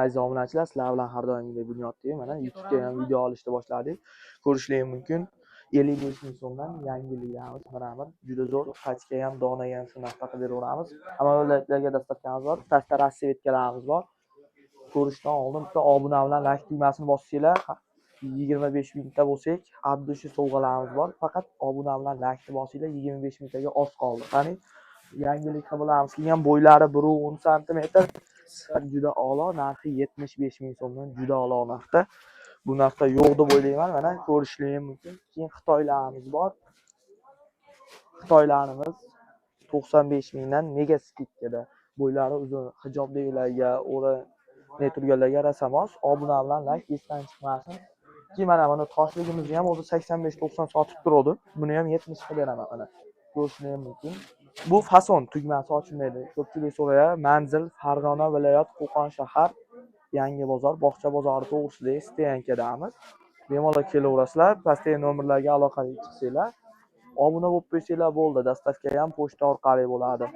Aziz obunachilar, sizlar bilan har doimgidek Bunyodda. Mana YouTube'ga ham video olishni boshladik. Ko'rishingiz mumkin. 55 ming so'mdan yangiliklarimiz bir juda zo'r. Qachga ham, donaga ham shu narxda beraveramiz. Hamma viloyatlarga dastavkamiz bor. Pastda rassvetkalarimiz bor. Ko'rishdan oldin bitta obuna bilan like tugmasini bossanglar, 25 mingta bo'lsak, haddi shu sovg'alarimiz bor. Faqat obuna bilan like bossanglar, 25 mingtaga oz qoldi. Qani yangilik qilamiz. Kelgan bo'ylari 1.10 sm. Sifat juda a'lo, narxi 75 ming so'mdan juda a'lo narxda. Bu narxda yo'q deb o'ylayman. Mana ko'rishingiz mumkin. Keyin Xitoylarimiz bor. Xitoylarimiz 95 mingdan mega skidkada. Bo'ylari uzun, hijobdagilarga, o'ra turganlarga rasamos, obuna bilan like esdan chiqmasin. Keyin mana buni toshligimizni ham o'zi 85-90 sotib turadi. Buni ham 70 ga beraman mana. Ko'rishingiz mumkin. Bu fason tugmasi ochilmaydi. Ko'pchilik so'rayapti. Manzil Farg'ona viloyat Qo'qon shahar Yangi bozor, bog'cha bozori to'g'risida Steyankadamiz. Bemalol kelaverasizlar. Pastdagi nomerlarga aloqaga chiqsanglar, obuna bo'lib qo'ysanglar bo'ldi. Dastavka ham pochta orqali bo'ladi.